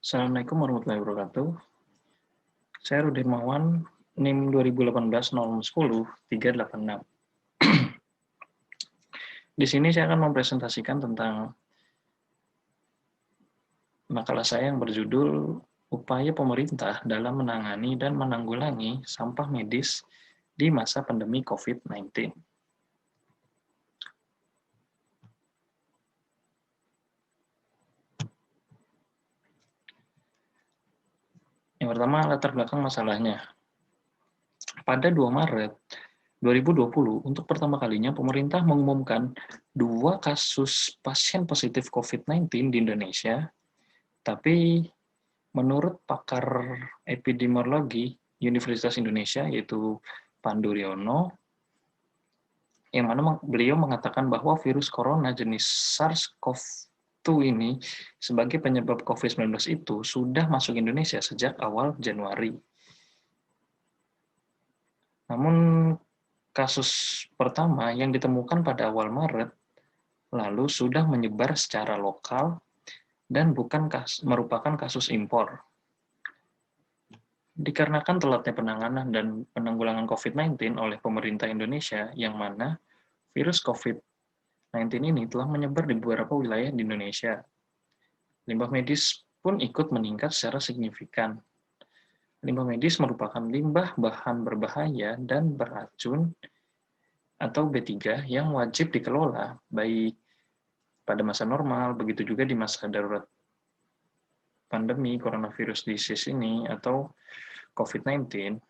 Assalamualaikum warahmatullahi wabarakatuh. Saya Rudi Hermawan, NIM 2018-01-386. Di sini saya akan mempresentasikan tentang makalah saya yang berjudul Upaya Pemerintah dalam Menangani dan Menanggulangi Sampah Medis di Masa Pandemi COVID-19. Yang pertama, latar belakang masalahnya. Pada 2 Maret 2020, untuk pertama kalinya pemerintah mengumumkan 2 kasus pasien positif COVID-19 di Indonesia, tapi menurut pakar epidemiologi Universitas Indonesia, yaitu Pandu Riono, yang mana beliau mengatakan bahwa virus corona jenis SARS-CoV-2 ini sebagai penyebab COVID-19 itu sudah masuk Indonesia sejak awal Januari. Namun kasus pertama yang ditemukan pada awal Maret lalu sudah menyebar secara lokal dan bukan merupakan kasus impor. Dikarenakan telatnya penanganan dan penanggulangan COVID-19 oleh pemerintah Indonesia, yang mana virus COVID-19 ini telah menyebar di beberapa wilayah di Indonesia. Limbah medis pun ikut meningkat secara signifikan. Limbah medis merupakan limbah bahan berbahaya dan beracun atau B3 yang wajib dikelola baik pada masa normal, begitu juga di masa darurat pandemi coronavirus disease ini atau COVID-19.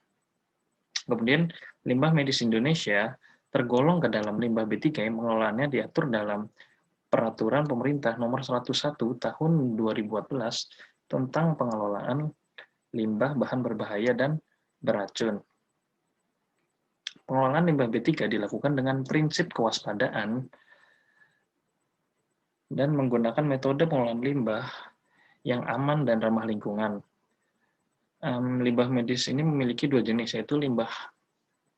Kemudian, limbah medis Indonesia tergolong ke dalam limbah B3 yang pengelolaannya diatur dalam Peraturan Pemerintah Nomor 101 Tahun 2014 tentang pengelolaan limbah bahan berbahaya dan beracun. Pengelolaan limbah B3 dilakukan dengan prinsip kewaspadaan dan menggunakan metode pengelolaan limbah yang aman dan ramah lingkungan. Limbah medis ini memiliki 2 jenis, yaitu limbah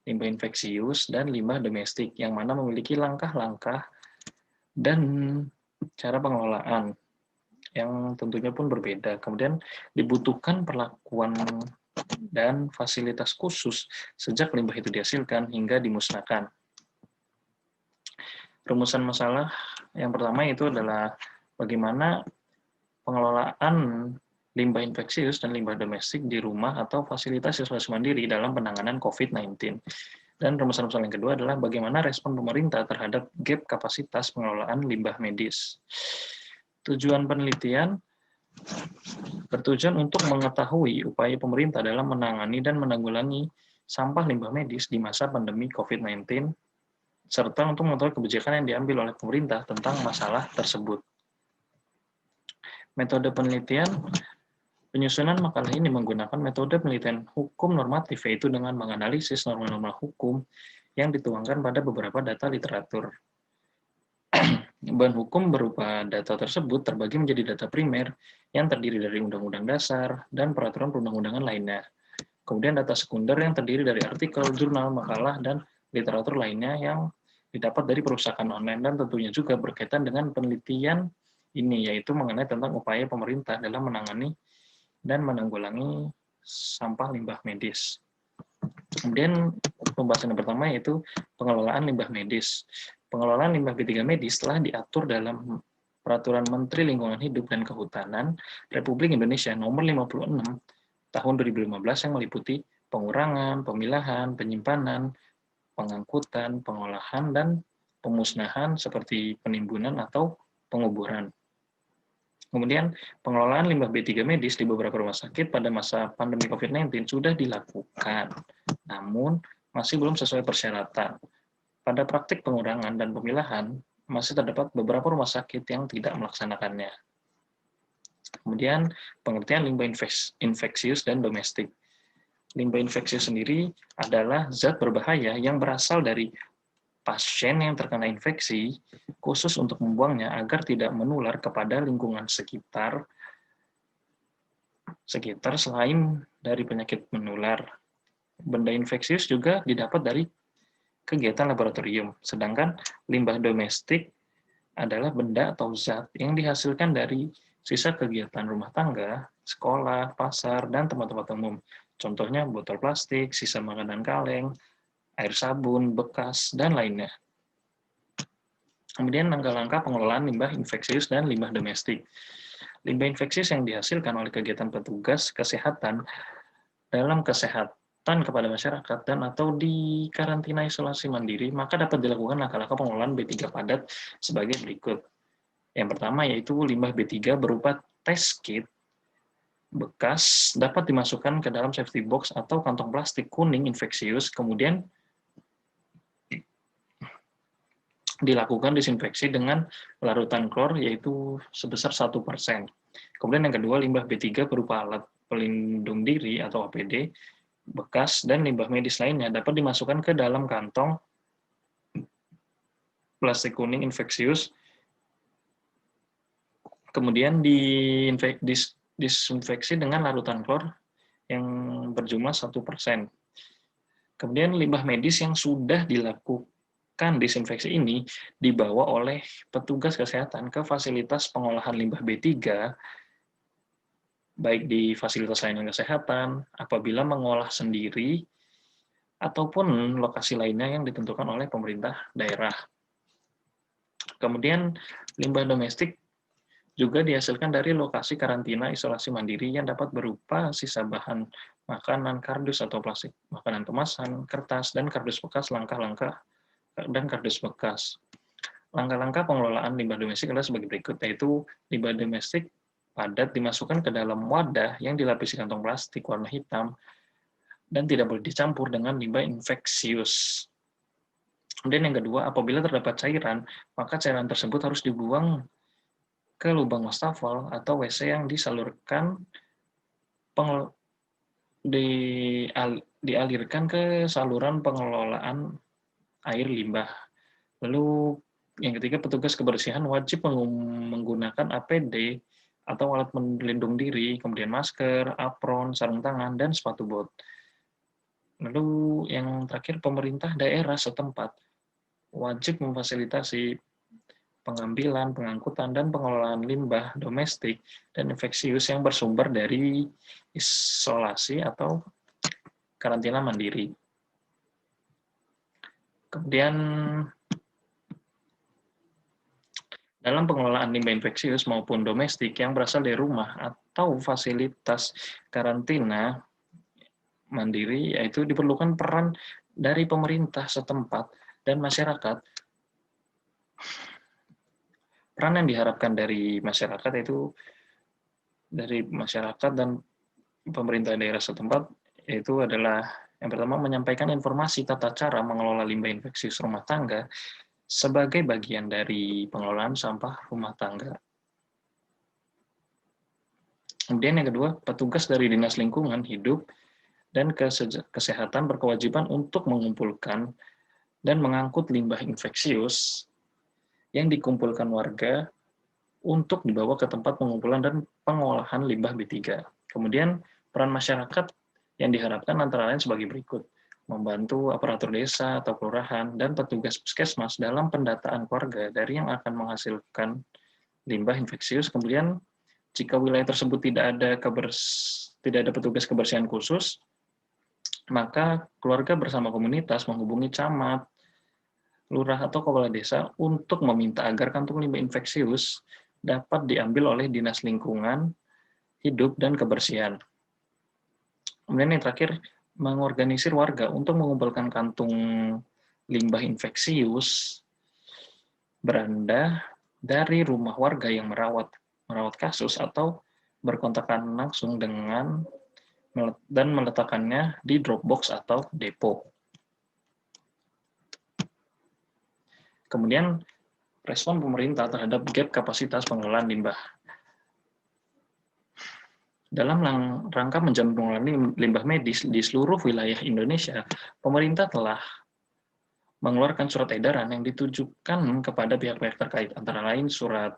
infeksius dan limbah domestik, yang mana memiliki langkah-langkah dan cara pengelolaan yang tentunya pun berbeda. Kemudian dibutuhkan perlakuan dan fasilitas khusus sejak limbah itu dihasilkan hingga dimusnahkan. Rumusan masalah yang pertama itu adalah bagaimana pengelolaan limbah infeksius dan limbah domestik di rumah atau fasilitas isolasi mandiri dalam penanganan COVID-19. Dan rumusan masalah yang kedua adalah bagaimana respon pemerintah terhadap gap kapasitas pengelolaan limbah medis. Tujuan penelitian bertujuan untuk mengetahui upaya pemerintah dalam menangani dan menanggulangi sampah limbah medis di masa pandemi COVID-19, serta untuk mengetahui kebijakan yang diambil oleh pemerintah tentang masalah tersebut. Metode penelitian. Penyusunan makalah ini menggunakan metode penelitian hukum normatif, yaitu dengan menganalisis norma-norma hukum yang dituangkan pada beberapa data literatur. Bahan hukum berupa data tersebut terbagi menjadi data primer yang terdiri dari Undang-Undang Dasar dan peraturan perundang-undangan lainnya. Kemudian data sekunder yang terdiri dari artikel, jurnal, makalah, dan literatur lainnya yang didapat dari perusahaan online, dan tentunya juga berkaitan dengan penelitian ini, yaitu mengenai tentang upaya pemerintah dalam menangani dan menanggulangi sampah limbah medis. Kemudian pembahasan yang pertama yaitu pengelolaan limbah medis. Pengelolaan limbah B3 medis telah diatur dalam Peraturan Menteri Lingkungan Hidup dan Kehutanan Republik Indonesia Nomor 56 Tahun 2015 yang meliputi pengurangan, pemilahan, penyimpanan, pengangkutan, pengolahan, dan pemusnahan seperti penimbunan atau penguburan. Kemudian, pengelolaan limbah B3 medis di beberapa rumah sakit pada masa pandemi COVID-19 sudah dilakukan, namun masih belum sesuai persyaratan. Pada praktik pengurangan dan pemilahan, masih terdapat beberapa rumah sakit yang tidak melaksanakannya. Kemudian, pengertian limbah infeksius dan domestik. Limbah infeksius sendiri adalah zat berbahaya yang berasal dari pasien yang terkena infeksi, khusus untuk membuangnya agar tidak menular kepada lingkungan sekitar selain dari penyakit menular. Benda infeksius juga didapat dari kegiatan laboratorium, sedangkan limbah domestik adalah benda atau zat yang dihasilkan dari sisa kegiatan rumah tangga, sekolah, pasar, dan tempat-tempat umum. Contohnya botol plastik, sisa makanan kaleng, air sabun, bekas, dan lainnya. Kemudian langkah-langkah pengelolaan limbah infeksius dan limbah domestik. Limbah infeksius yang dihasilkan oleh kegiatan petugas kesehatan dalam kesehatan kepada masyarakat dan atau di karantina isolasi mandiri, maka dapat dilakukan langkah-langkah pengelolaan B3 padat sebagai berikut. Yang pertama yaitu limbah B3 berupa test kit bekas dapat dimasukkan ke dalam safety box atau kantong plastik kuning infeksius, kemudian dilakukan disinfeksi dengan larutan klor yaitu sebesar 1%. Kemudian yang kedua, limbah B3 berupa alat pelindung diri atau APD bekas dan limbah medis lainnya dapat dimasukkan ke dalam kantong plastik kuning infeksius, kemudian disinfeksi dengan larutan klor yang berjumlah 1%. Kemudian limbah medis yang sudah dilakukan disinfeksi ini dibawa oleh petugas kesehatan ke fasilitas pengolahan limbah B3, baik di fasilitas layanan kesehatan, apabila mengolah sendiri, ataupun lokasi lainnya yang ditentukan oleh pemerintah daerah. Kemudian limbah domestik juga dihasilkan dari lokasi karantina isolasi mandiri yang dapat berupa sisa bahan makanan, kardus atau plastik, makanan kemasan, kertas, dan kardus bekas, kardus bekas. Langkah-langkah pengelolaan limbah domestik adalah sebagai berikut, yaitu limbah domestik padat dimasukkan ke dalam wadah yang dilapisi kantong plastik warna hitam dan tidak boleh dicampur dengan limbah infeksius. Kemudian yang kedua, apabila terdapat cairan, maka cairan tersebut harus dibuang ke lubang wastafel atau WC yang disalurkan dialirkan ke saluran pengelolaan air limbah. Lalu yang ketiga, petugas kebersihan wajib menggunakan APD atau alat pelindung diri, kemudian masker, apron, sarung tangan, dan sepatu bot. Lalu yang terakhir, pemerintah daerah setempat wajib memfasilitasi pengambilan, pengangkutan, dan pengelolaan limbah domestik dan infeksius yang bersumber dari isolasi atau karantina mandiri. Kemudian dalam pengelolaan limbah infeksius maupun domestik yang berasal dari rumah atau fasilitas karantina mandiri, yaitu diperlukan peran dari pemerintah setempat dan masyarakat. Peran yang diharapkan dari masyarakat itu dari masyarakat dan pemerintah daerah setempat itu adalah yang pertama, menyampaikan informasi tata cara mengelola limbah infeksius rumah tangga sebagai bagian dari pengelolaan sampah rumah tangga. Kemudian yang kedua, petugas dari Dinas Lingkungan Hidup dan Kesehatan berkewajiban untuk mengumpulkan dan mengangkut limbah infeksius yang dikumpulkan warga untuk dibawa ke tempat pengumpulan dan pengolahan limbah B3. Kemudian peran masyarakat yang diharapkan antara lain sebagai berikut: membantu aparatur desa atau kelurahan dan petugas puskesmas dalam pendataan keluarga dari yang akan menghasilkan limbah infeksius. Kemudian jika wilayah tersebut tidak ada petugas kebersihan khusus, maka keluarga bersama komunitas menghubungi camat, lurah atau kepala desa untuk meminta agar kantung limbah infeksius dapat diambil oleh Dinas Lingkungan Hidup dan Kebersihan. Kemudian yang terakhir, mengorganisir warga untuk mengumpulkan kantung limbah infeksius beranda dari rumah warga yang merawat kasus atau berkontakan langsung dengan dan meletakkannya di Dropbox atau depo. Kemudian respon pemerintah terhadap gap kapasitas pengelolaan limbah. Dalam rangka menjamin pengelolaan limbah medis di seluruh wilayah Indonesia, pemerintah telah mengeluarkan surat edaran yang ditujukan kepada pihak-pihak terkait, antara lain Surat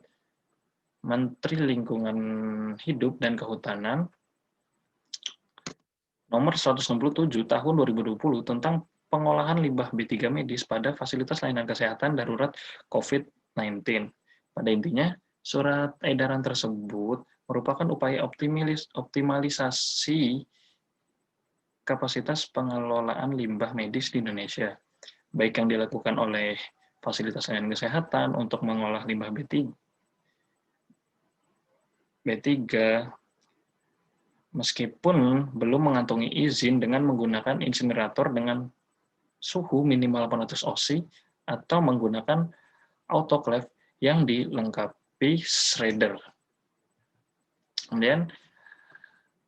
Menteri Lingkungan Hidup dan Kehutanan Nomor 167 Tahun 2020 tentang pengolahan limbah B3 medis pada fasilitas layanan kesehatan darurat COVID-19. Pada intinya, Surat edaran tersebut merupakan upaya optimalisasi kapasitas pengelolaan limbah medis di Indonesia, baik yang dilakukan oleh fasilitas layanan kesehatan untuk mengolah limbah B3, meskipun belum mengantongi izin dengan menggunakan insinerator dengan suhu minimal 800 oC atau menggunakan autoclave yang dilengkapi shredder. Kemudian,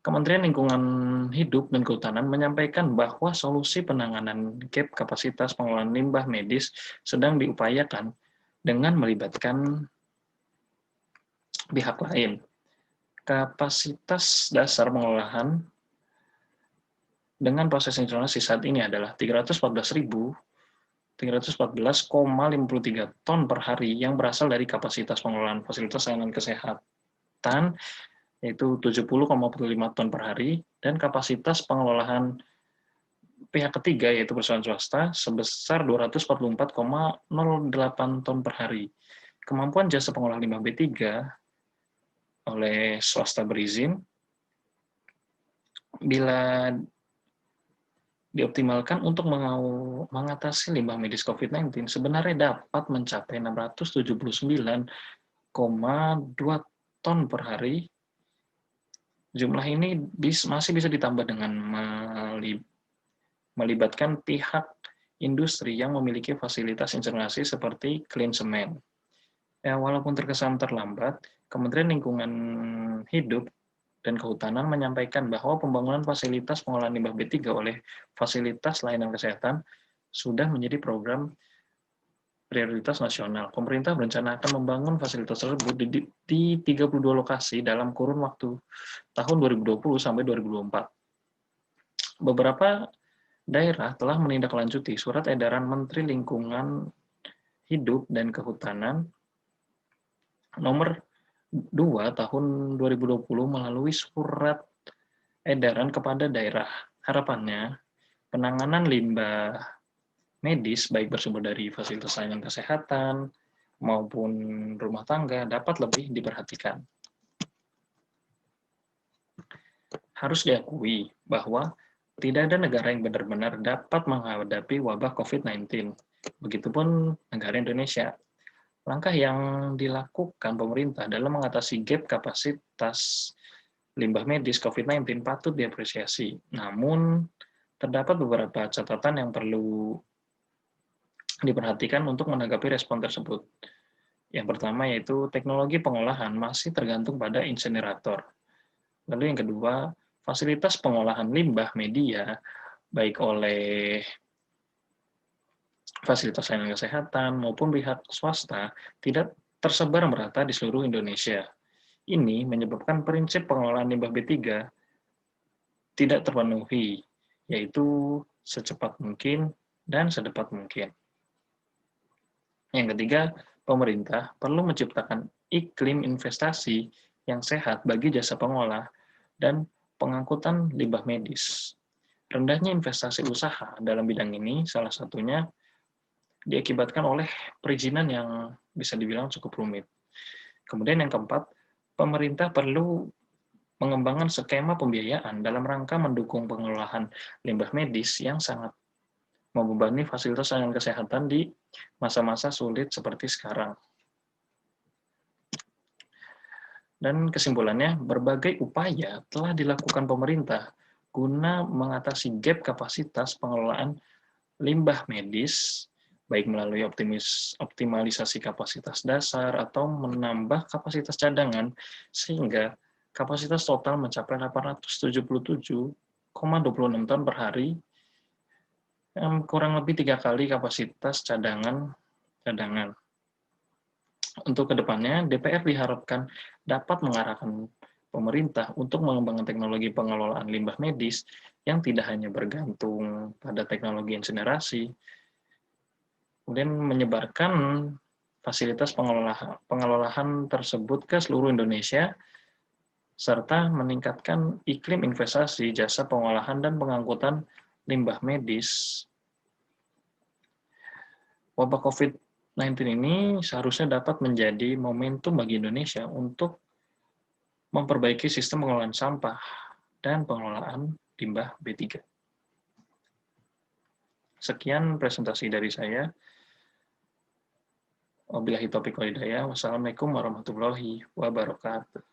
Kementerian Lingkungan Hidup dan Kehutanan menyampaikan bahwa solusi penanganan gap kapasitas pengelolaan limbah medis sedang diupayakan dengan melibatkan pihak lain. Kapasitas dasar pengolahan dengan proses informasi saat ini adalah 314,53 ton per hari yang berasal dari kapasitas pengelolaan fasilitas layanan kesehatan, yaitu 70,45 ton per hari, dan kapasitas pengelolaan pihak ketiga, yaitu perusahaan swasta, sebesar 244,08 ton per hari. Kemampuan jasa pengolah limbah B3 oleh swasta berizin, bila dioptimalkan untuk mengatasi limbah medis COVID-19, sebenarnya dapat mencapai 679,2 ton per hari. Jumlah ini masih bisa ditambah dengan melibatkan pihak industri yang memiliki fasilitas incinerasi seperti Clean Cement. Ya, walaupun terkesan terlambat, Kementerian Lingkungan Hidup dan Kehutanan menyampaikan bahwa pembangunan fasilitas pengolahan limbah B3 oleh fasilitas layanan kesehatan sudah menjadi program prioritas nasional. Pemerintah berencana akan membangun fasilitas tersebut di 32 lokasi dalam kurun waktu tahun 2020 sampai 2024. Beberapa daerah telah menindaklanjuti surat edaran Menteri Lingkungan Hidup dan Kehutanan nomor 2 tahun 2020 melalui surat edaran kepada daerah. Harapannya, penanganan limbah medis, baik bersumber dari fasilitas layanan kesehatan maupun rumah tangga, dapat lebih diperhatikan. Harus diakui bahwa tidak ada negara yang benar-benar dapat menghadapi wabah COVID-19. Begitupun negara Indonesia. Langkah yang dilakukan pemerintah dalam mengatasi gap kapasitas limbah medis COVID-19 patut diapresiasi. Namun, terdapat beberapa catatan yang perlu diperhatikan untuk menanggapi respon tersebut. Yang pertama yaitu teknologi pengolahan masih tergantung pada insinerator. Lalu yang kedua, fasilitas pengolahan limbah media, baik oleh fasilitas layanan kesehatan maupun pihak swasta, tidak tersebar merata di seluruh Indonesia. Ini menyebabkan prinsip pengelolaan limbah B3 tidak terpenuhi, yaitu secepat mungkin dan sedapat mungkin. Yang ketiga, pemerintah perlu menciptakan iklim investasi yang sehat bagi jasa pengolah dan pengangkutan limbah medis. Rendahnya investasi usaha dalam bidang ini salah satunya diakibatkan oleh perizinan yang bisa dibilang cukup rumit. Kemudian yang keempat, pemerintah perlu mengembangkan skema pembiayaan dalam rangka mendukung pengelolaan limbah medis yang sangat membebani fasilitas layanan kesehatan di masa-masa sulit seperti sekarang. Dan kesimpulannya, berbagai upaya telah dilakukan pemerintah guna mengatasi gap kapasitas pengelolaan limbah medis, baik melalui optimalisasi kapasitas dasar atau menambah kapasitas cadangan, sehingga kapasitas total mencapai 877,26 ton per hari, yang kurang lebih 3 kali kapasitas cadangan. Untuk kedepannya, DPR diharapkan dapat mengarahkan pemerintah untuk mengembangkan teknologi pengelolaan limbah medis yang tidak hanya bergantung pada teknologi insinerasi, kemudian menyebarkan fasilitas pengelolaan tersebut ke seluruh Indonesia, serta meningkatkan iklim investasi jasa pengolahan dan pengangkutan limbah medis. Wabah COVID ini seharusnya dapat menjadi momentum bagi Indonesia untuk memperbaiki sistem pengelolaan sampah dan pengelolaan limbah B3. Sekian presentasi dari saya. Wabillahi taufiq wal hidayah. Wassalamualaikum warahmatullahi wabarakatuh.